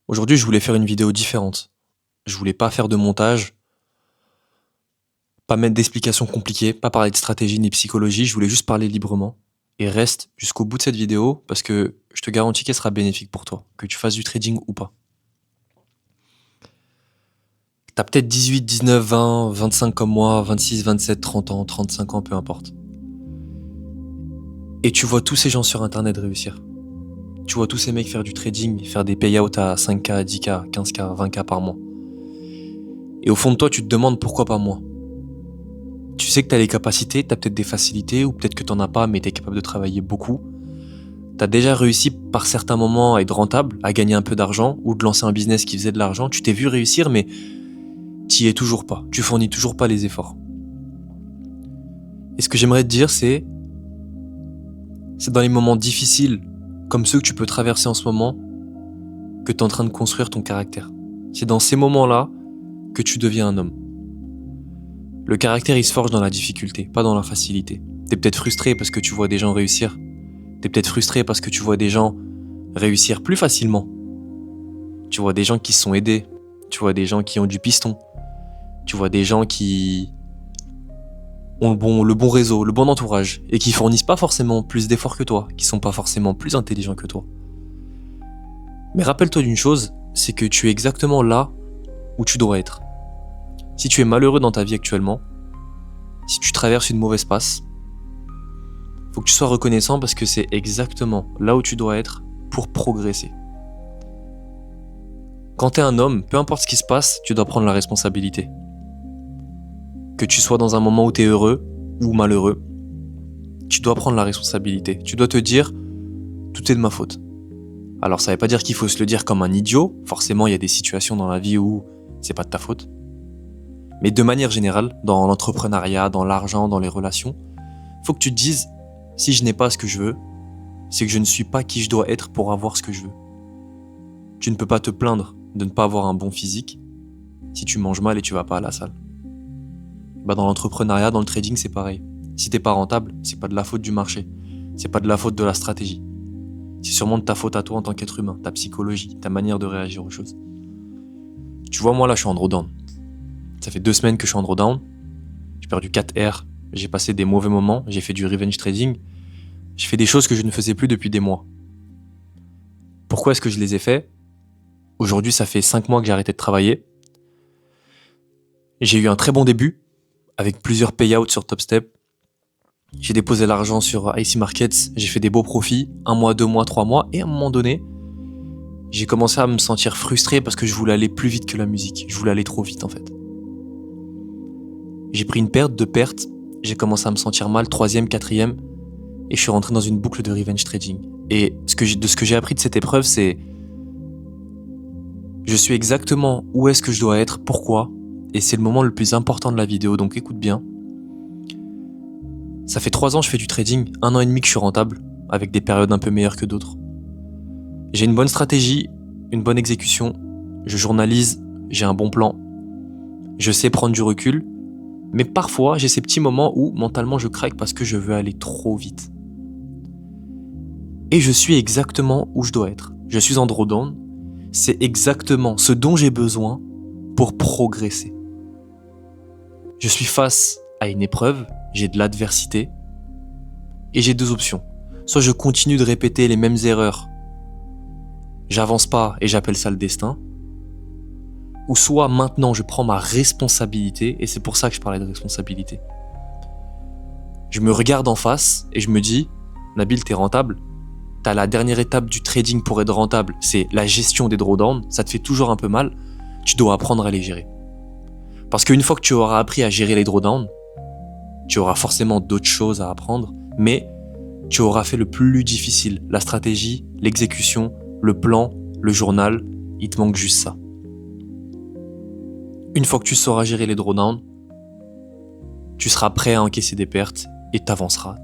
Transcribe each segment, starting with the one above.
Aujourd'hui, je voulais faire une vidéo différente. Je voulais pas faire de montage, pas mettre d'explications compliquées, pas parler de stratégie ni psychologie, je voulais juste parler librement. Et reste jusqu'au bout de cette vidéo parce que je te garantis qu'elle sera bénéfique pour toi, que tu fasses du trading ou pas. T'as peut-être 18, 19, 20, 25 comme moi, 26, 27, 30 ans, 35 ans, peu importe. Et tu vois tous ces gens sur internet réussir. Tu vois tous ces mecs faire du trading, faire des payouts à 5K, 10K, 15K, 20K par mois. Et au fond de toi, tu te demandes pourquoi pas moi. Tu sais que t'as les capacités, t'as peut-être des facilités, ou peut-être que t'en as pas, mais t'es capable de travailler beaucoup. T'as déjà réussi par certains moments à être rentable, à gagner un peu d'argent, ou de lancer un business qui faisait de l'argent. Tu t'es vu réussir, mais t'y es toujours pas. Tu fournis toujours pas les efforts. Et ce que j'aimerais te dire, c'est dans les moments difficiles, comme ceux que tu peux traverser en ce moment, que t'es en train de construire ton caractère. C'est dans ces moments-là que tu deviens un homme. Le caractère, il se forge dans la difficulté, pas dans la facilité. T'es peut-être frustré parce que tu vois des gens réussir. T'es peut-être frustré parce que tu vois des gens réussir plus facilement. Tu vois des gens qui se sont aidés. Tu vois des gens qui ont du piston. Tu vois des gens qui ont le bon réseau, le bon entourage, et qui fournissent pas forcément plus d'efforts que toi, qui sont pas forcément plus intelligents que toi. Mais rappelle-toi d'une chose, c'est que tu es exactement là où tu dois être. Si tu es malheureux dans ta vie actuellement, si tu traverses une mauvaise passe, faut que tu sois reconnaissant parce que c'est exactement là où tu dois être pour progresser. Quand t'es un homme, peu importe ce qui se passe, tu dois prendre la responsabilité. Que tu sois dans un moment où t'es heureux ou malheureux, tu dois prendre la responsabilité. Tu dois te dire, tout est de ma faute. Alors ça veut pas dire qu'il faut se le dire comme un idiot, forcément il y a des situations dans la vie où c'est pas de ta faute. Mais de manière générale, dans l'entrepreneuriat, dans l'argent, dans les relations, faut que tu te dises, si je n'ai pas ce que je veux, c'est que je ne suis pas qui je dois être pour avoir ce que je veux. Tu ne peux pas te plaindre de ne pas avoir un bon physique si tu manges mal et tu vas pas à la salle. Dans l'entrepreneuriat, dans le trading, c'est pareil. Si t'es pas rentable, c'est pas de la faute du marché. C'est pas de la faute de la stratégie. C'est sûrement de ta faute à toi en tant qu'être humain, ta psychologie, ta manière de réagir aux choses. Tu vois, moi là, je suis en drawdown. Ça fait 2 semaines que je suis en drawdown. J'ai perdu 4 R. J'ai passé des mauvais moments. J'ai fait du revenge trading. J'ai fait des choses que je ne faisais plus depuis des mois. Pourquoi est-ce que je les ai fait ? Aujourd'hui, ça fait 5 mois que j'ai arrêté de travailler. J'ai eu un très bon début, avec plusieurs payouts sur TopStep. J'ai déposé l'argent sur IC Markets, j'ai fait des beaux profits, 1 mois, 2 mois, 3 mois, et à un moment donné, j'ai commencé à me sentir frustré parce que je voulais aller plus vite que la musique. Je voulais aller trop vite en fait. J'ai pris une perte, 2 pertes, j'ai commencé à me sentir mal, 3e, 4e, et je suis rentré dans une boucle de revenge trading. Et de ce que j'ai appris de cette épreuve, c'est je suis exactement où est-ce que je dois être, pourquoi, et c'est le moment le plus important de la vidéo, donc écoute bien. Ça fait 3 ans que je fais du trading, 1 an et demi que je suis rentable, avec des périodes un peu meilleures que d'autres. J'ai une bonne stratégie, une bonne exécution, je journalise, j'ai un bon plan, je sais prendre du recul, mais parfois j'ai ces petits moments où mentalement je craque parce que je veux aller trop vite. Et je suis exactement où je dois être. Je suis en drawdown, c'est exactement ce dont j'ai besoin pour progresser. Je suis face à une épreuve, j'ai de l'adversité, et j'ai 2 options. Soit je continue de répéter les mêmes erreurs, j'avance pas et j'appelle ça le destin, ou soit maintenant je prends ma responsabilité, et c'est pour ça que je parlais de responsabilité. Je me regarde en face et je me dis, Nabil, t'es rentable, t'as la dernière étape du trading pour être rentable, c'est la gestion des drawdowns, ça te fait toujours un peu mal, tu dois apprendre à les gérer. Parce qu'une fois que tu auras appris à gérer les drawdowns, tu auras forcément d'autres choses à apprendre, mais tu auras fait le plus difficile, la stratégie, l'exécution, le plan, le journal, il te manque juste ça. Une fois que tu sauras gérer les drawdowns, tu seras prêt à encaisser des pertes et t'avanceras.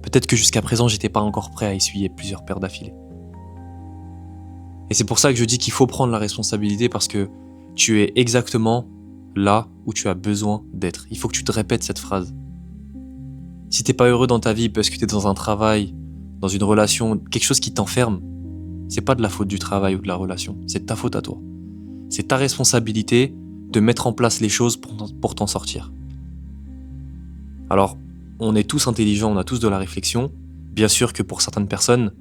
Peut-être que jusqu'à présent, j'étais pas encore prêt à essuyer plusieurs pertes d'affilée. Et c'est pour ça que je dis qu'il faut prendre la responsabilité parce que tu es exactement là où tu as besoin d'être. Il faut que tu te répètes cette phrase. Si t'es pas heureux dans ta vie parce que t'es dans un travail, dans une relation, quelque chose qui t'enferme, c'est pas de la faute du travail ou de la relation, c'est de ta faute à toi. C'est ta responsabilité de mettre en place les choses pour t'en sortir. Alors, on est tous intelligents, on a tous de la réflexion. Bien sûr que pour certaines personnes,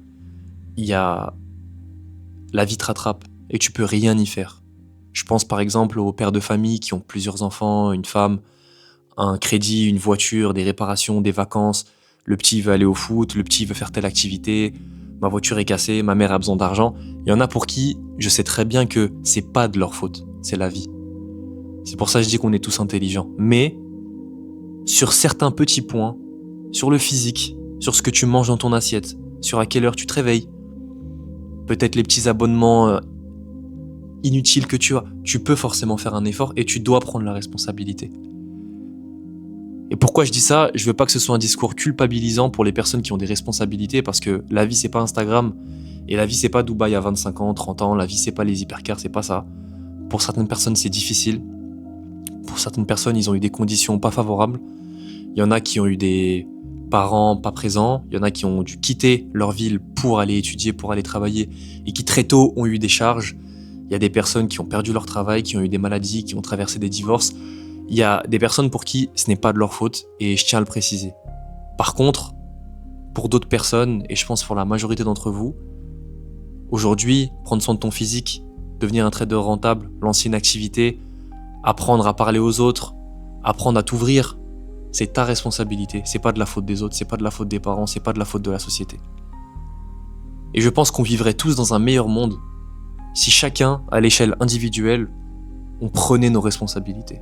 il y a la vie te rattrape et tu peux rien y faire. Je pense par exemple aux pères de famille qui ont plusieurs enfants, une femme, un crédit, une voiture, des réparations, des vacances. Le petit veut aller au foot, le petit veut faire telle activité, ma voiture est cassée, ma mère a besoin d'argent. Il y en a pour qui je sais très bien que c'est pas de leur faute, c'est la vie. C'est pour ça que je dis qu'on est tous intelligents. Mais sur certains petits points, sur le physique, sur ce que tu manges dans ton assiette, sur à quelle heure tu te réveilles, peut-être les petits abonnements inutiles que tu as, tu peux forcément faire un effort et tu dois prendre la responsabilité. Et pourquoi je dis ça? Je veux pas que ce soit un discours culpabilisant pour les personnes qui ont des responsabilités, parce que la vie c'est pas Instagram, et la vie c'est pas Dubaï à 25 ans, 30 ans, la vie c'est pas les hypercars, c'est pas ça. Pour certaines personnes c'est difficile, pour certaines personnes ils ont eu des conditions pas favorables, il y en a qui ont eu des parents pas présents, il y en a qui ont dû quitter leur ville pour aller étudier, pour aller travailler, et qui très tôt ont eu des charges. Il y a des personnes qui ont perdu leur travail, qui ont eu des maladies, qui ont traversé des divorces. Il y a des personnes pour qui ce n'est pas de leur faute, et je tiens à le préciser. Par contre, pour d'autres personnes, et je pense pour la majorité d'entre vous, aujourd'hui, prendre soin de ton physique, devenir un trader rentable, lancer une activité, apprendre à parler aux autres, apprendre à t'ouvrir, c'est ta responsabilité, c'est pas de la faute des autres, c'est pas de la faute des parents, c'est pas de la faute de la société. Et je pense qu'on vivrait tous dans un meilleur monde si chacun, à l'échelle individuelle, on prenait nos responsabilités.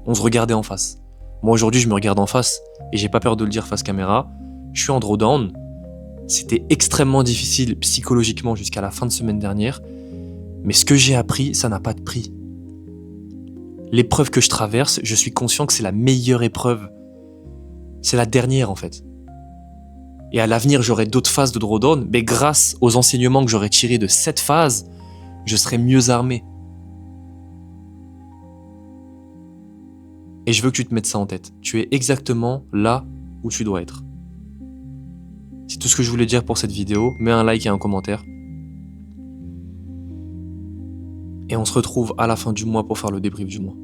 On se regardait en face. Moi aujourd'hui je me regarde en face et j'ai pas peur de le dire face caméra. Je suis en drawdown. C'était extrêmement difficile psychologiquement jusqu'à la fin de semaine dernière. Mais ce que j'ai appris, ça n'a pas de prix. L'épreuve que je traverse, je suis conscient que c'est la meilleure épreuve. C'est la dernière en fait. Et à l'avenir j'aurai d'autres phases de drawdown, mais grâce aux enseignements que j'aurai tirés de cette phase, je serai mieux armé. Et je veux que tu te mettes ça en tête. Tu es exactement là où tu dois être. C'est tout ce que je voulais dire pour cette vidéo. Mets un like et un commentaire. Et on se retrouve à la fin du mois pour faire le débrief du mois.